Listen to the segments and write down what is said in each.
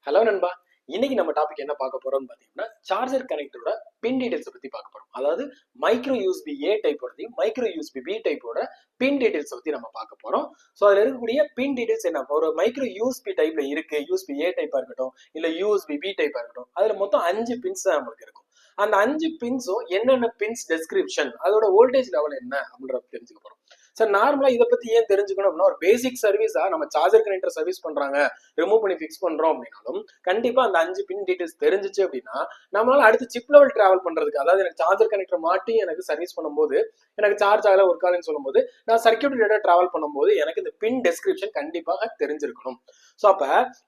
Hello நண்பா. இன்னைக்கு நம்ம டாபிக் என்ன பார்க்க போறோம்னு பாத்தீங்கன்னா சார்ஜர் கனெக்டரோட பின் டீடைல்ஸ் பத்தி பார்க்க போறோம். அதாவது மைக்ரோ யூஎஸ்பி ஏ டைப்போடதையும் மைக்ரோ யூஎஸ்பி பி டைப்போட பின் டீடைல்ஸ் பத்தி நம்ம பார்க்க போறோம். ஸோ அதுல இருக்கக்கூடிய பின் டீடைல்ஸ் என்ன, ஒரு மைக்ரோ யூஎஸ்பி டைப்ல இருக்கு, யூஎஸ்பி ஏ டைப்பா இருக்கட்டும் இல்ல யூஎஸ்பி பி டைப்பா இருக்கட்டும், அதுல மொத்தம் 5 பின்ஸ் தான் நம்மளுக்கு இருக்கும். அந்த 5 பின்ஸும் என்னென்ன பின்ஸ் டெஸ்கிரிப்ஷன், அதோட வோல்டேஜ் லெவல் என்ன அப்படின்றத தெரிஞ்சுக்க போறோம். சார் நார்மலா இதை பத்தி ஏன் தெரிஞ்சுக்கணும் அப்படின்னா, ஒரு பேசிக் சர்வீஸா நம்ம சார்ஜர் கனெக்டர் சர்வீஸ் பண்றாங்க, ரிமூவ் பண்ணி ஃபிக்ஸ் பண்றோம் அப்படின்னாலும் கண்டிப்பா அந்த 5 பின் டீடைல்ஸ் தெரிஞ்சிச்சு அப்படின்னா நம்மளால அடுத்து சிப் லெவல் டிராவல் பண்றதுக்கு, அதாவது எனக்கு சார்ஜர் கனெக்டர் மாட்டி எனக்கு சர்வீஸ் பண்ணும்போது எனக்கு சார்ஜ் ஆகல ஒர்க் ஆகலன்னு சொல்லும்போது நான் சர்க்யூட் ரிலேட்டட் டிராவல் பண்ணும்போது எனக்கு இந்த பின் டெஸ்கிரிப்ஷன் கண்டிப்பாக தெரிஞ்சிருக்கணும். ஸோ அப்ப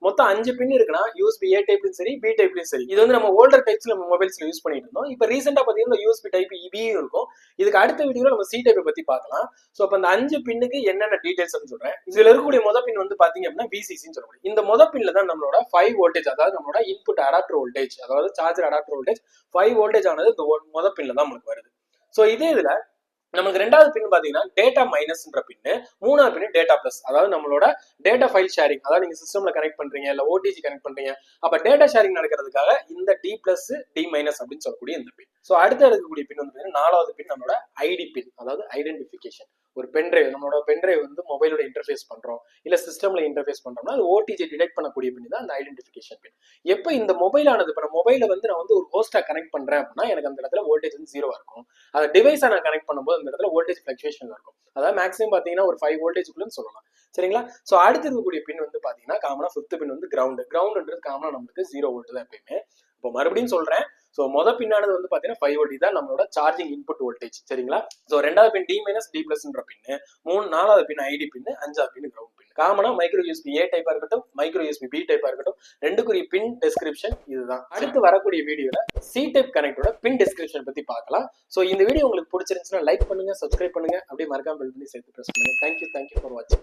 மொத்தம் 5 பின் இருக்குன்னா யூஎஸ்பி ஏ டைப்லையும் சரி பி டைப்லையும் சரி, இது வந்து நம்ம ஓல்டர் டைப்ஸ்ல நம்ம மொபைல்ஸ்ல யூஸ் பண்ணிட்டு இருந்தோம். இப்போ ரீசெண்டா பாத்தீங்கன்னா யூஎஸ்பி டைப் இபியும் இருக்கும். இதுக்கு அடுத்த வீடியோல நம்ம சி டைப்பை பத்தி பார்க்கலாம். ஸோ அப்ப அந்த 5 பின்னுக்கு என்னென்ன டீடைல்ஸ் சொல்றேன். இதுல இருக்கக்கூடிய முத பின் வந்து பாத்தீங்க அப்படின்னா விசிசின்னு சொல்லக்கூடிய இந்த முத பின்ல தான் நம்மளோட 5 வோல்டேஜ், அதாவது நம்மளோட இன்புட் அடாப்டர் வோல்டேஜ், அதாவது சார்ஜர் அடாப்டர் வோல்டேஜ் 5 வோல்டேஜ் ஆனது இந்த முத பின்ல தான் நமக்கு வருது. ஸோ இதே இதுல நமக்கு ரெண்டாவது பின் பாத்தீங்கன்னா டேட்டா மைனஸ்ன்ற பின்னு, மூணாவது பின் டேட்டா பிளஸ், அதாவது நம்மளோட டேட்டா ஃபைல் ஷேரிங், அதாவது நீங்க சிஸ்டம்ல கனெக்ட் பண்றீங்க இல்ல ஓடிஜி கனெக்ட் பண்றீங்க, அப்ப டேட்டா ஷேரிங் நடக்கிறதுக்காக இந்த டி பிளஸ் டி மைனஸ் அப்படின்னு சொல்லக்கூடிய இந்த பின். ஸோ அடுத்து இருக்கக்கூடிய பின் வந்து நாலாவது பின் நம்மளோட ஐடி பின், அதாவது ஐடென்டிபிகேஷன். ஒரு பென்ட்ரைவ், நம்மளோட பென்ட்ரைவ் வந்து மொபைலோட இன்டர்ஃபேஸ் பண்றோம் இல்ல சிஸ்டம்ல இன்டர்ஃபேஸ் பண்றோம்னா அது ஓடிஜி டிடெக்ட் பண்ணக்கூடிய பின் தான் அந்த ஐடென்டிபிகேஷன் பின். எப்ப இந்த மொபைல் ஆனது, இப்ப மொபைல வந்து நான் வந்து ஒரு ஹோஸ்டா கனெக்ட் பண்றேன் அப்படின்னா எனக்கு அந்த இடத்துல வோல்டேஜ் வந்து 0 இருக்கும். அந்த டிவைஸை நான் கனெக்ட் பண்ணும்போது அந்த இடத்துல வோல்டேஜ் ஃபிளக்சுவேஷன் இருக்கும். அதாவது மேக்ஸிமம் பாத்தீங்கன்னா ஒரு 5 வோல்டேஜ்க்குள்ளன்னு சொல்லலாம். சரிங்களா? சோ அடுத்து இருக்கக்கூடிய பின் வந்து பாத்தீங்கன்னா காமனா 5th பின் வந்து கிரவுண்ட். கிரவுண்ட்ன்றது காமனா நமக்கு 0 வோல்ட் தான் எப்பயுமே. இப்போ மறுபடியும் சொல்றேன், ஸோ மொதல் பின்னானது வந்து பாத்தீங்கன்னா 5 வோல்ட் தான் நம்மளோட சார்ஜிங் இன்புட் வோல்டேஜ். சரிங்களா? ஸோ ரெண்டாவது பின் டி மைனஸ் டி பிளஸ்ன்ற பின்னு, நாலாவது பின் ஐடி பின், அஞ்சாவது பின் கிரவுண்ட் பின். காமனா மைக்ரோ யூஎஸ்பி ஏ டைப்பா இருக்கட்டும் மைக்ரோ யூஎஸ்பி பி டைப்பா இருக்கட்டும், ரெண்டுக்குரிய பின் டெஸ்கிரிப்ஷன் இதுதான். அடுத்து வரக்கூடிய வீடியோல சி டைப் கனெக்டோட பின் டெஸ்கிரிப்ஷன் பத்தி பார்க்கலாம். ஸோ இந்த வீடியோ உங்களுக்கு பிடிச்சிருந்துச்சுன்னா லைக் பண்ணுங்க, சப்ஸ்கிரைப் பண்ணுங்க, அப்படியே மறக்காம பெல் பண்ணி சேர்த்து பிரஸ் பண்ணுங்க. தேங்க்யூ ஃபார் வாட்சிங்.